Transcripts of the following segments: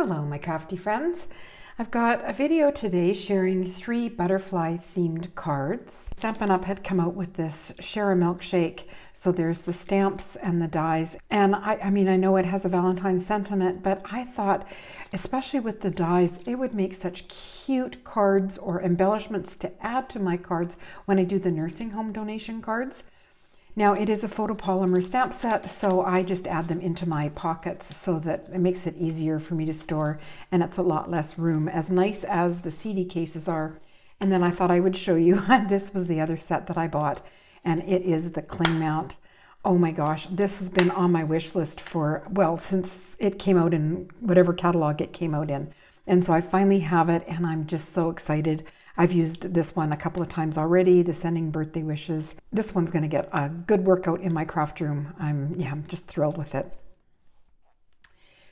Hello, my crafty friends. I've got a video today sharing 3 butterfly themed cards. Stampin' Up! Had come out with this Share a Milkshake. So there's the stamps and the dies. And I know it has a Valentine's sentiment, but I thought, especially with the dies, it would make such cute cards or embellishments to add to my cards when I do the nursing home donation cards. Now it is a photopolymer stamp set, so I just add them into my pockets so that it makes it easier for me to store, and it's a lot less room, as nice as the CD cases are. And then I thought I would show you, this was the other set that I bought, and it is the cling mount. Oh my gosh, this has been on my wish list for, well, since it came out in whatever catalog it came out in. And so I finally have it, and I'm just so excited. I've used this one a couple of times already, the Sending Birthday Wishes. This one's going to get a good workout in my craft room. I'm just thrilled with it.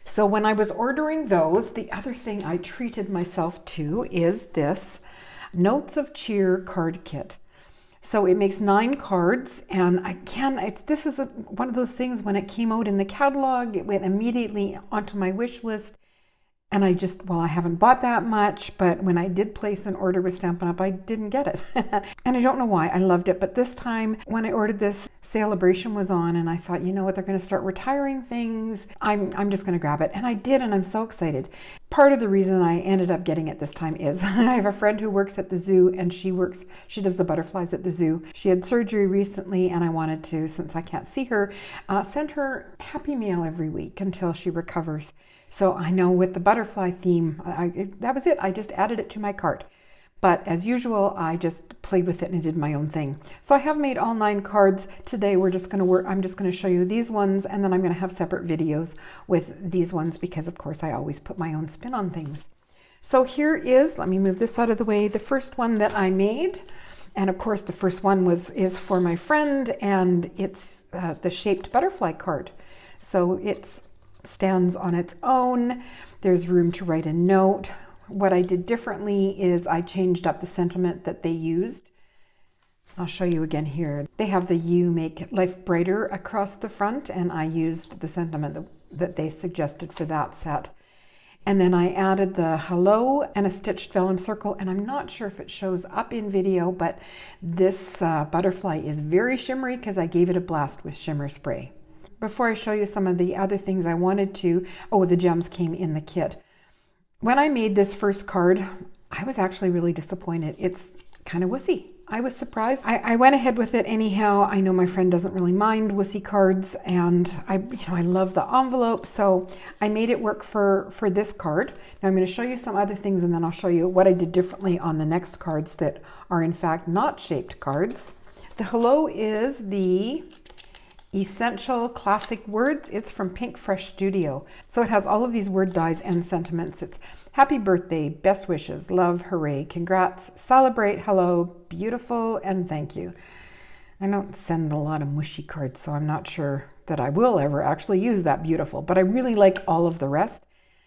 So when I was ordering those, the other thing I treated myself to is this Notes of Cheer card kit. So it makes 9 cards, and again, this is one of those things, when it came out in the catalog, it went immediately onto my wish list. And I haven't bought that much, but when I did place an order with Stampin' Up, I didn't get it. And I don't know why, I loved it. But this time, when I ordered this, Celebration was on, and I thought, you know what, they're gonna start retiring things. I'm just gonna grab it. And I did, and I'm so excited. Part of the reason I ended up getting it this time is I have a friend who works at the zoo, and she does the butterflies at the zoo. She had surgery recently, and I wanted to, since I can't see her, send her Happy Meal every week until she recovers. So I know with the butterfly theme, that was it. I just added it to my cart. But as usual, I just played with it and did my own thing. So I have made all 9 cards. Today I'm just going to show you these ones, and then I'm going to have separate videos with these ones because, of course, I always put my own spin on things. So here is, let me move this out of the way, the first one that I made. And of course, the first one is for my friend, and it's the shaped butterfly card. So it's stands on its own. There's room to write a note. What I did differently is I changed up the sentiment that they used. I'll show you again here. They have the "You Make Life Brighter" across the front, and I used the sentiment that they suggested for that set. And then I added the hello and a stitched vellum circle, and I'm not sure if it shows up in video, but this butterfly is very shimmery because I gave it a blast with shimmer spray. Before I show you some of the other things I wanted to, the gems came in the kit. When I made this first card, I was actually really disappointed. It's kind of wussy. I was surprised. I went ahead with it anyhow. I know my friend doesn't really mind wussy cards, and I love the envelope, so I made it work for this card. Now I'm going to show you some other things, and then I'll show you what I did differently on the next cards that are in fact not shaped cards. The hello is the Essential Classic Words. It's from Pink Fresh Studio. So it has all of these word dies and sentiments. It's happy birthday, best wishes, love, hooray, congrats, celebrate, hello, beautiful, and thank you. I don't send a lot of mushy cards, so I'm not sure that I will ever actually use that beautiful, but I really like all of the rest.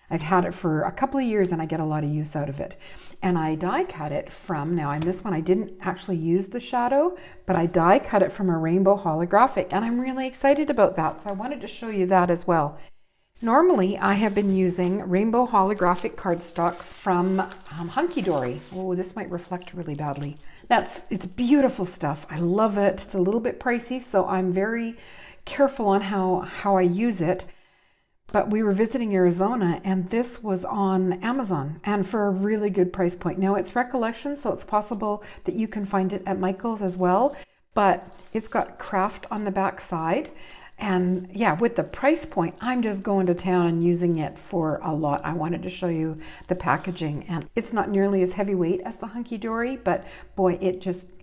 I've had it for a couple of years, and I get a lot of use out of it. And I die cut it from, now in this one I didn't actually use the shadow, but I die cut it from a rainbow holographic, and I'm really excited about that, so I wanted to show you that as well. Normally I have been using rainbow holographic cardstock from Hunky Dory. Oh, this might reflect really badly. It's beautiful stuff. I love it. It's a little bit pricey, so I'm very careful on how I use it. But we were visiting Arizona, and this was on Amazon, and for a really good price point. Now it's Recollection, so it's possible that you can find it at Michael's as well, but it's got craft on the back side. And yeah, with the price point, I'm just going to town and using it for a lot. I wanted to show you the packaging, and it's not nearly as heavyweight as the Hunky Dory, but boy,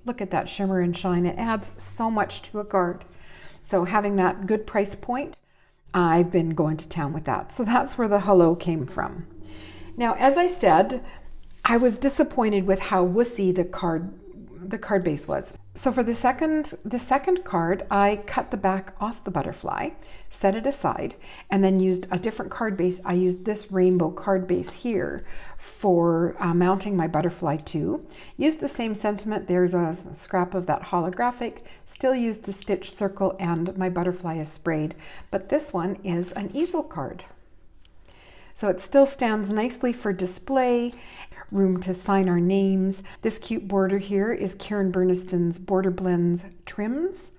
look at that shimmer and shine. It adds so much to a card. So having that good price point, I've been going to town with that. So that's where the hello came from. Now, as I said, I was disappointed with how wussy the card base was. So for the second card, I cut the back off the butterfly, set it aside, and then used a different card base. I used this rainbow card base here for mounting my butterfly to. Used the same sentiment. There's a scrap of that holographic. Still used the stitch circle, and my butterfly is sprayed. But this one is an easel card. So it still stands nicely for display, room to sign our names. This cute border here is Karen Burniston's Border Blends Trims.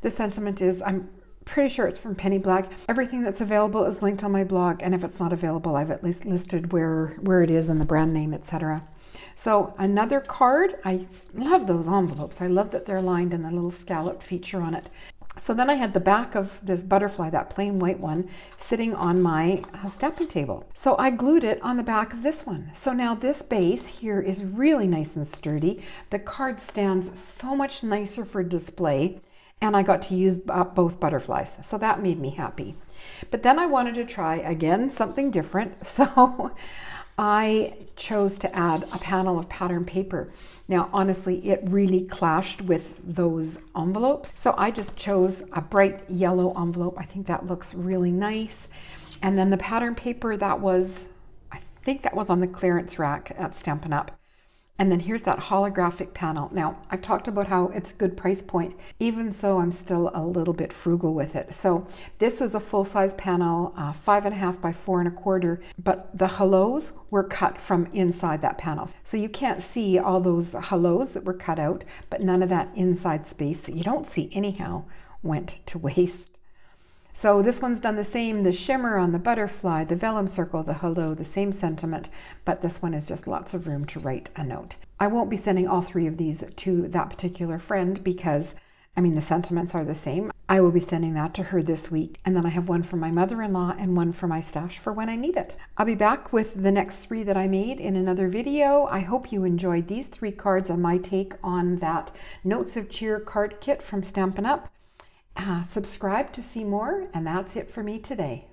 The sentiment is, I'm pretty sure it's from Penny Black. Everything that's available is linked on my blog, and if it's not available, I've at least listed where it is and the brand name, etc. So another card. I love those envelopes. I love that they're lined and the little scalloped feature on it. So then I had the back of this butterfly, that plain white one, sitting on my stamping table. So I glued it on the back of this one. So now this base here is really nice and sturdy. The card stands so much nicer for display, and I got to use both butterflies. So that made me happy. But then I wanted to try, again, something different. So I chose to add a panel of pattern paper. Now, honestly, it really clashed with those envelopes. So I just chose a bright yellow envelope. I think that looks really nice. And then the pattern paper, I think that was on the clearance rack at Stampin' Up. And then here's that holographic panel. Now, I've talked about how it's a good price point. Even so, I'm still a little bit frugal with it. So this is a full-size panel, 5.5 by 4.25, but the hellos were cut from inside that panel. So you can't see all those hellos that were cut out, but none of that inside space that you don't see anyhow went to waste. So this one's done the same, the shimmer on the butterfly, the vellum circle, the hello, the same sentiment, but this one is just lots of room to write a note. I won't be sending all three of these to that particular friend because, the sentiments are the same. I will be sending that to her this week, and then I have one for my mother-in-law and one for my stash for when I need it. I'll be back with the next three that I made in another video. I hope you enjoyed these three cards and my take on that Notes of Cheer card kit from Stampin' Up! Subscribe to see more, and that's it for me today.